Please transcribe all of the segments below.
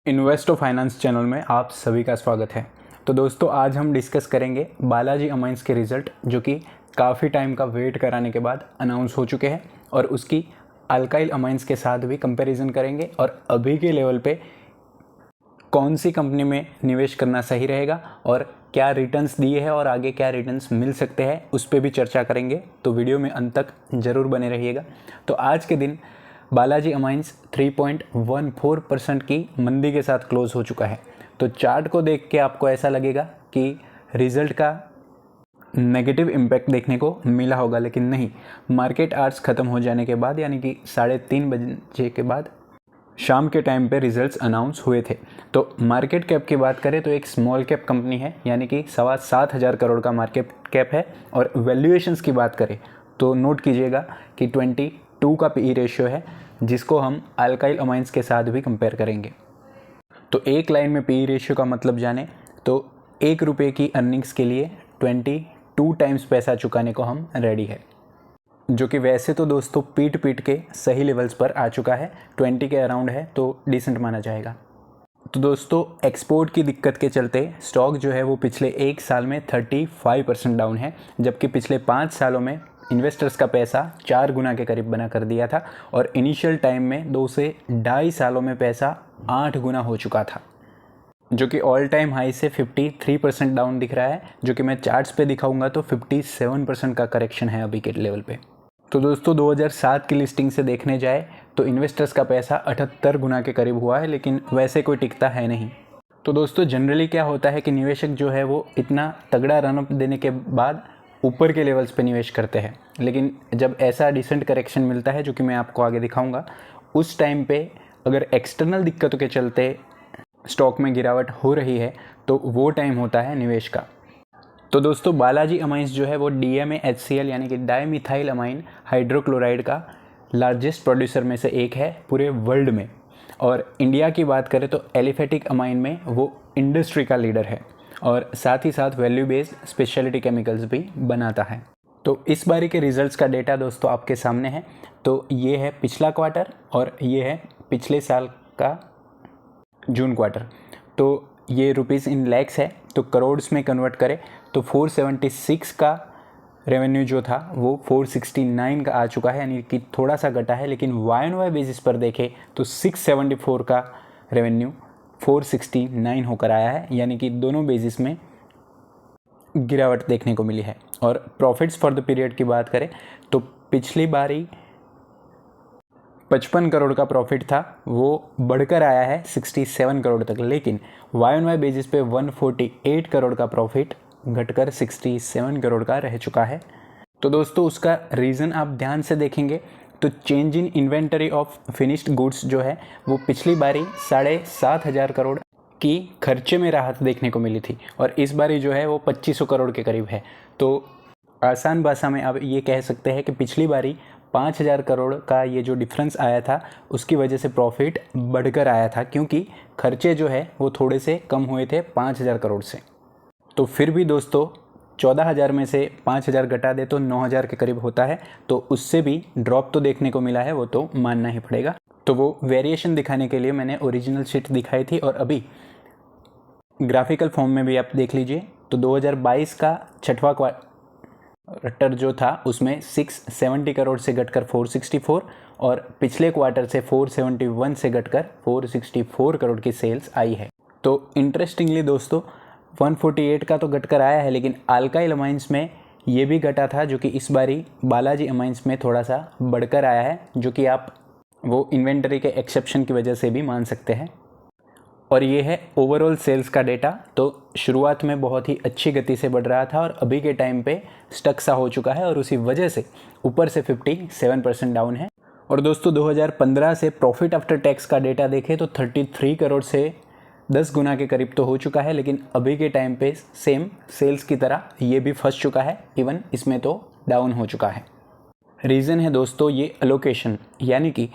इन्वेस्टो finance channel में आप सभी का स्वागत है। तो दोस्तों आज हम डिस्कस करेंगे बालाजी अमाइंस के रिज़ल्ट जो कि काफ़ी टाइम का वेट कराने के बाद अनाउंस हो चुके हैं और उसकी अल्काइल अमाइंस के साथ भी कंपैरिजन करेंगे और अभी के लेवल पे कौन सी कंपनी में निवेश करना सही रहेगा और क्या रिटर्न्स दिए हैं और आगे क्या रिटर्न्स मिल सकते हैं उस पर भी चर्चा करेंगे। तो वीडियो में अंत तक ज़रूर बने रहिएगा। तो आज के दिन बालाजी अमाइंस 3.14% की मंदी के साथ क्लोज हो चुका है। तो चार्ट को देख के आपको ऐसा लगेगा कि रिज़ल्ट का नेगेटिव इम्पैक्ट देखने को मिला होगा, लेकिन नहीं। मार्केट आवर्स ख़त्म हो जाने के बाद यानी कि 3:30 बजे के बाद शाम के टाइम पे रिजल्ट्स अनाउंस हुए थे। तो मार्केट कैप की बात करें तो एक स्मॉल कैप कंपनी है, यानी कि 7,25,000 करोड़ का मार्केट कैप है। और वैल्यूएशंस की बात करें तो नोट कीजिएगा कि 22 का पीई रेशियो है, जिसको हम अल्काइल अमाइंस के साथ भी कंपेयर करेंगे। तो एक लाइन में पीई रेशियो का मतलब जाने तो ₹1 की अर्निंग्स के लिए 22 टाइम्स पैसा चुकाने को हम रेडी है, जो कि वैसे तो दोस्तों पीट के सही लेवल्स पर आ चुका है। 20 के अराउंड है तो डिसेंट माना जाएगा। तो दोस्तों एक्सपोर्ट की दिक्कत के चलते स्टॉक जो है वो पिछले एक साल में 35% डाउन है, जबकि पिछले 5 सालों में इन्वेस्टर्स का पैसा 4 गुना के करीब बना कर दिया था और इनिशियल टाइम में 2 से 2.5 सालों में पैसा 8 गुना हो चुका था, जो कि ऑल टाइम हाई से 53% डाउन दिख रहा है, जो कि मैं चार्ट्स पे दिखाऊंगा तो 57% का करेक्शन है अभी के लेवल पे। तो दोस्तों 2007 की लिस्टिंग से देखने जाए तो इन्वेस्टर्स का पैसा 78 गुना के करीब हुआ है, लेकिन वैसे कोई टिकता है नहीं। तो दोस्तों जनरली क्या होता है कि निवेशक जो है वो इतना तगड़ा रनअप देने के बाद ऊपर के लेवल्स पे निवेश करते हैं, लेकिन जब ऐसा डिसेंट करेक्शन मिलता है जो कि मैं आपको आगे दिखाऊंगा, उस टाइम पे अगर एक्सटर्नल दिक्कतों के चलते स्टॉक में गिरावट हो रही है तो वो टाइम होता है निवेश का। तो दोस्तों बालाजी अमाइंस जो है वो DMAHCl यानी कि डाईमिथाइल अमाइन हाइड्रोक्लोराइड का लार्जेस्ट प्रोड्यूसर में से एक है पूरे वर्ल्ड में। और इंडिया की बात करें तो एलिफेटिक अमाइन में वो इंडस्ट्री का लीडर है और साथ ही साथ वैल्यू बेस्ड स्पेशलिटी केमिकल्स भी बनाता है। तो इस बारी के रिजल्ट्स का डेटा दोस्तों आपके सामने है। तो ये है पिछला क्वार्टर और ये है पिछले साल का जून क्वार्टर। तो ये रुपीज़ इन लैक्स है, तो करोड्स में कन्वर्ट करें तो 476 का रेवेन्यू जो था वो 469 का आ चुका है, यानी कि थोड़ा सा घटा है। लेकिन YoY बेसिस पर देखें तो 674 का रेवेन्यू 469 होकर आया है, यानी कि दोनों बेसिस में गिरावट देखने को मिली है। और प्रॉफिट्स फॉर द पीरियड की बात करें तो पिछली बारी 55 करोड़ का प्रॉफिट था, वो बढ़कर आया है 67 करोड़ तक, लेकिन YoY बेसिस पे 148 करोड़ का प्रॉफिट घटकर 67 करोड़ का रह चुका है। तो दोस्तों उसका रीज़न आप ध्यान से देखेंगे तो change in inventory of finished goods जो है वो पिछली बारी 7,500 करोड़ की खर्चे में राहत देखने को मिली थी और इस बारी जो है वो 2,500 करोड़ के करीब है। तो आसान भाषा में आप ये कह सकते हैं कि पिछली बारी 5,000 करोड़ का ये जो डिफरेंस आया था उसकी वजह से प्रॉफिट बढ़कर आया था, क्योंकि खर्चे जो है वो थोड़े से कम हुए थे 5,000 करोड़ से। तो फिर भी दोस्तों 14,000 में से 5,000 घटा दे तो 9,000 के करीब होता है, तो उससे भी ड्रॉप तो देखने को मिला है, वो तो मानना ही पड़ेगा। तो वो वेरिएशन दिखाने के लिए मैंने ओरिजिनल शीट दिखाई थी और अभी ग्राफिकल फॉर्म में भी आप देख लीजिए। तो 2022 का छठवां क्वार्टर जो था उसमें 670 करोड़ से घटकर 464 और पिछले क्वार्टर से 471 से घटकर 464 करोड़ की सेल्स आई है। तो इंटरेस्टिंगली दोस्तों 148 का तो घटकर आया है, लेकिन अल्काइल अमाइंस में ये भी घटा था, जो कि इस बारी बालाजी अमाइंस में थोड़ा सा बढ़कर आया है, जो कि आप वो इन्वेंटरी के एक्सेप्शन की वजह से भी मान सकते हैं। और ये है ओवरऑल सेल्स का डेटा। तो शुरुआत में बहुत ही अच्छी गति से बढ़ रहा था और अभी के टाइम पे स्टक सा हो चुका है और उसी वजह से ऊपर से 57% डाउन है। और दोस्तों 2015 से प्रॉफिट आफ्टर टैक्स का डेटा देखें तो 33 करोड़ से 10 गुना के करीब तो हो चुका है, लेकिन अभी के टाइम पे सेम सेल्स की तरह ये भी फंस चुका है, इवन इसमें तो डाउन हो चुका है। रीज़न है दोस्तों ये अलोकेशन, यानी कि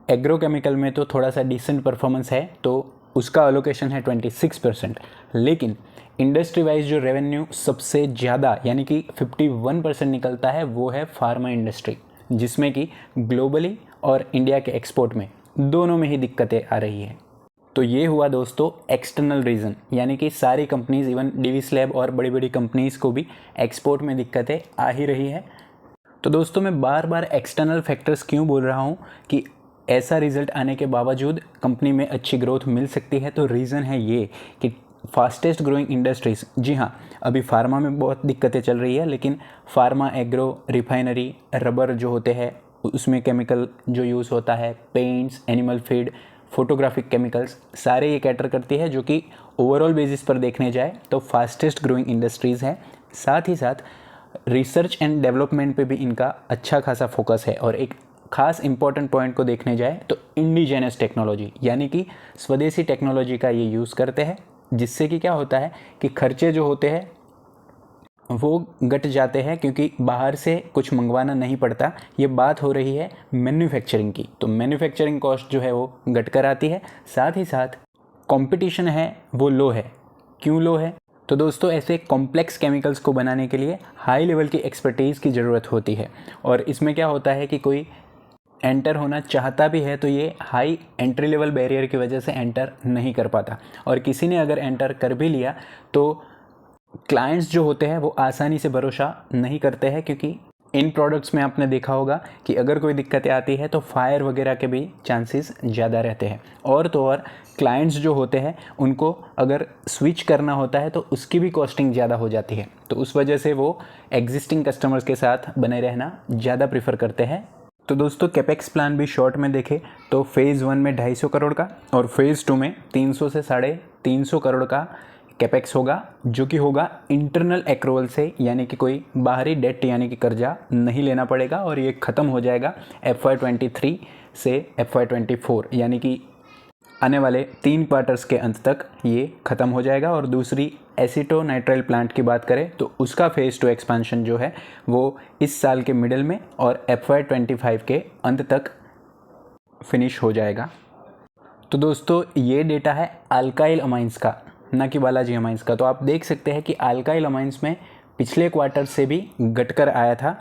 एग्रोकेमिकल में तो थोड़ा सा डिसेंट परफॉर्मेंस है तो उसका अलोकेशन है 26%, लेकिन इंडस्ट्री वाइज जो रेवेन्यू सबसे ज़्यादा यानी कि 51% निकलता है वो है फार्मा इंडस्ट्री, जिसमें कि ग्लोबली और इंडिया के एक्सपोर्ट में दोनों में ही दिक्कतें आ रही है। तो ये हुआ दोस्तों एक्सटर्नल रीज़न, यानी कि सारी कंपनीज़ इवन डिविस लैब और बड़ी बड़ी कंपनीज़ को भी एक्सपोर्ट में दिक्कतें आ ही रही है। तो दोस्तों मैं बार बार एक्सटर्नल फैक्टर्स क्यों बोल रहा हूँ कि ऐसा रिज़ल्ट आने के बावजूद कंपनी में अच्छी ग्रोथ मिल सकती है, तो रीज़न है ये कि फास्टेस्ट ग्रोइंग इंडस्ट्रीज़, जी हाँ, अभी फार्मा में बहुत दिक्कतें चल रही है, लेकिन फार्मा, एग्रो, रिफाइनरी, रबर जो होते हैं उसमें केमिकल जो यूज़ होता है, paints, animal feed, photographic chemicals, सारे ये कैटर करती है, जो कि ओवरऑल बेसिस पर देखने जाए तो फास्टेस्ट ग्रोइंग इंडस्ट्रीज़ हैं। साथ ही साथ रिसर्च एंड डेवलपमेंट पे भी इनका अच्छा खासा फोकस है। और एक खास इंपॉर्टेंट पॉइंट को देखने जाए तो इंडिजेनस टेक्नोलॉजी, यानी कि स्वदेशी टेक्नोलॉजी का ये यूज़ करते हैं, जिससे कि क्या होता है कि खर्चे जो होते हैं वो घट जाते हैं, क्योंकि बाहर से कुछ मंगवाना नहीं पड़ता। ये बात हो रही है मैन्युफैक्चरिंग की, तो मैन्युफैक्चरिंग कॉस्ट जो है वो घट कर आती है। साथ ही साथ कंपटीशन है वो लो है। क्यों लो है? तो दोस्तों ऐसे कॉम्प्लेक्स केमिकल्स को बनाने के लिए हाई लेवल की एक्सपर्टीज़ की ज़रूरत होती है, और इसमें क्या होता है कि कोई एंटर होना चाहता भी है तो ये हाई एंट्री लेवल बैरियर की वजह से एंटर नहीं कर पाता, और किसी ने अगर एंटर कर भी लिया तो क्लाइंट्स जो होते हैं वो आसानी से भरोसा नहीं करते हैं, क्योंकि इन प्रोडक्ट्स में आपने देखा होगा कि अगर कोई दिक्कतें आती है तो फायर वगैरह के भी चांसेस ज़्यादा रहते हैं। और तो और क्लाइंट्स जो होते हैं उनको अगर स्विच करना होता है तो उसकी भी कॉस्टिंग ज़्यादा हो जाती है, तो उस वजह से वो एग्जिस्टिंग कस्टमर्स के साथ बने रहना ज़्यादा प्रीफर करते हैं। तो दोस्तों कैपेक्स प्लान भी शॉर्ट में देखें तो फ़ेज़ 1 में 250 करोड़ का और फ़ेज़ 2 में 300 से 350 करोड़ का कैपेक्स होगा, जो कि होगा इंटरनल एक्रूवल से, यानी कि कोई बाहरी डेट यानी कि कर्जा नहीं लेना पड़ेगा, और ये ख़त्म हो जाएगा FY23 से FY24, यानी कि आने वाले 3 क्वार्टर्स के अंत तक ये ख़त्म हो जाएगा। और दूसरी एसीटोनाइट्राइल प्लांट की बात करें तो उसका फ़ेज़ 2 एक्सपेंशन जो है वो इस साल के मिडल में और FY25 के अंत तक फिनिश हो जाएगा। तो दोस्तों ये डेटा है अल्काइल अमाइंस का, ना कि बालाजी अमाइंस का। तो आप देख सकते हैं कि अल्काइल अमाइंस में पिछले क्वार्टर से भी घटकर आया था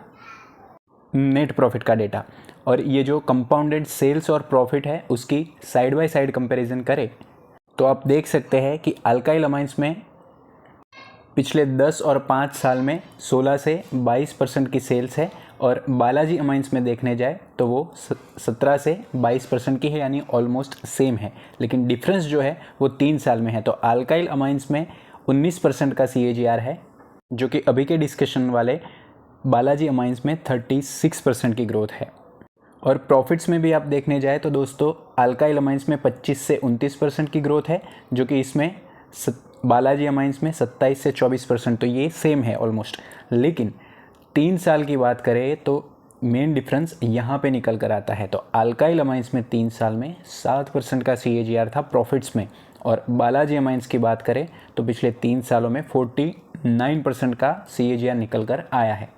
नेट प्रॉफिट का डेटा, और ये जो कंपाउंडेड सेल्स और प्रॉफिट है उसकी साइड बाय साइड कंपैरिजन करें तो आप देख सकते हैं कि अल्काइल अमाइंस में पिछले 10 और 5 साल में 16 से 22% की सेल्स है, और बालाजी अमाइंस में देखने जाए तो वो 17 से 22% की है, यानी ऑलमोस्ट सेम है। लेकिन डिफरेंस जो है वो 3 साल में है। तो अल्काइल अमाइंस में 19% का CAGR है, जो कि अभी के डिस्कशन वाले बालाजी अमाइंस में 36% की ग्रोथ है। और प्रॉफिट्स में भी आप देखने जाए तो दोस्तों अल्काइल अमाइंस में 25 से 29% की ग्रोथ है, जो कि इसमें बालाजी अमाइंस में 27 से 24%, तो ये सेम है ऑलमोस्ट। लेकिन 3 साल की बात करें तो मेन डिफरेंस यहाँ पे निकल कर आता है। तो अल्काइल अमाइंस में 3 साल में 7% का CAGR था प्रॉफिट्स में, और बालाजी अमाइंस की बात करें तो पिछले 3 सालों में 49% का CAGR निकल कर आया है।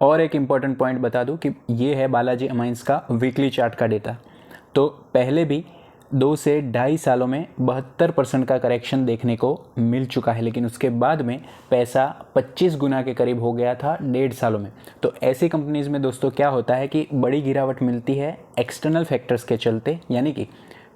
और एक इम्पॉर्टेंट पॉइंट बता दूं कि ये है बालाजी अमाइंस का वीकली चार्ट का डेटा। तो पहले भी 2 से 2.5 सालों में 72% का करेक्शन देखने को मिल चुका है, लेकिन उसके बाद में पैसा 25 गुना के करीब हो गया था 1.5 सालों में। तो ऐसी कंपनीज़ में दोस्तों क्या होता है कि बड़ी गिरावट मिलती है एक्सटर्नल फैक्टर्स के चलते, यानी कि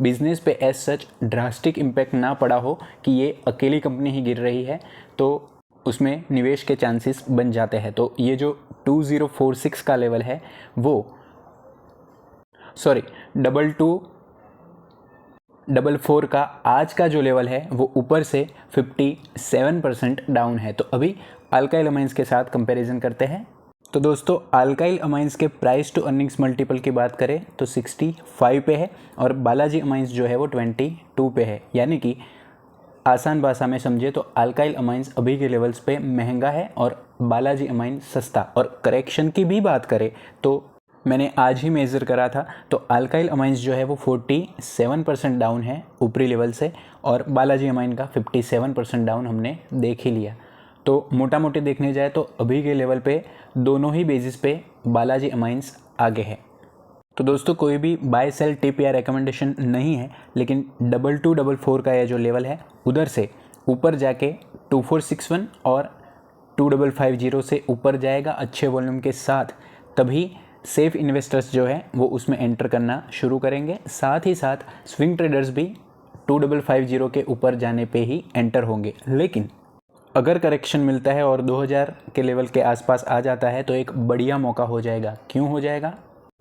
बिजनेस पे एज सच ड्रास्टिक इम्पैक्ट ना पड़ा हो कि ये अकेली कंपनी ही गिर रही है, तो उसमें निवेश के चांसेस बन जाते हैं। तो ये जो 2046 का लेवल है वो 2244 का आज का जो लेवल है वो ऊपर से 57% डाउन है। तो अभी अल्काइल अमाइंस के साथ कंपैरिजन करते हैं। तो दोस्तों अल्काइल अमाइंस के प्राइस टू अर्निंग्स मल्टीपल की बात करें तो 65 पे है, और बालाजी अमाइंस जो है वो 22 पे है। यानी कि आसान भाषा में समझे तो अल्काइल अमाइंस अभी के लेवल्स पे महंगा है और बालाजी अमाइंस सस्ता। और करेक्शन की भी बात करें तो मैंने आज ही मेज़र करा था, तो अल्काइल अमाइंस जो है वो 47% डाउन है ऊपरी लेवल से, और बालाजी अमाइन का 57% डाउन हमने देख ही लिया। तो मोटा मोटी देखने जाए तो अभी के लेवल पे दोनों ही बेसिस पे बालाजी अमाइंस आगे है। तो दोस्तों कोई भी बाय सेल टिप या रिकमेंडेशन नहीं है, लेकिन 2244 का यह जो लेवल है उधर से ऊपर जाके 2461 और 2550 से ऊपर जाएगा अच्छे वॉल्यूम के साथ, तभी सेफ इन्वेस्टर्स जो है वो उसमें एंटर करना शुरू करेंगे। साथ ही साथ स्विंग ट्रेडर्स भी 2550 के ऊपर जाने पे ही एंटर होंगे। लेकिन अगर करेक्शन मिलता है और 2000 के लेवल के आसपास आ जाता है तो एक बढ़िया मौका हो जाएगा। क्यों हो जाएगा?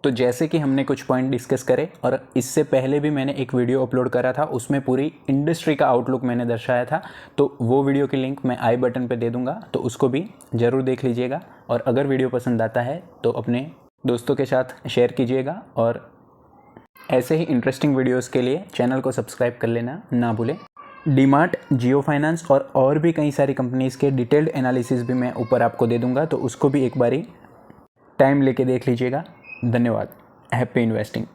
तो जैसे कि हमने कुछ पॉइंट डिस्कस करे और इससे पहले भी मैंने एक वीडियो अपलोड करा था, उसमें पूरी इंडस्ट्री का आउटलुक मैंने दर्शाया था, तो वो वीडियो की लिंक मैं आई बटन पे दे दूंगा, तो उसको भी ज़रूर देख लीजिएगा। और अगर वीडियो पसंद आता है तो अपने दोस्तों के साथ शेयर कीजिएगा और ऐसे ही इंटरेस्टिंग वीडियोस के लिए चैनल को सब्सक्राइब कर लेना ना भूलें। डीमार्ट, जियो फाइनेंस और भी कई सारी कंपनीज़ के डिटेल्ड एनालिसिस भी मैं ऊपर आपको दे दूंगा, तो उसको भी एक बारी टाइम लेके देख लीजिएगा। धन्यवाद। Happy investing.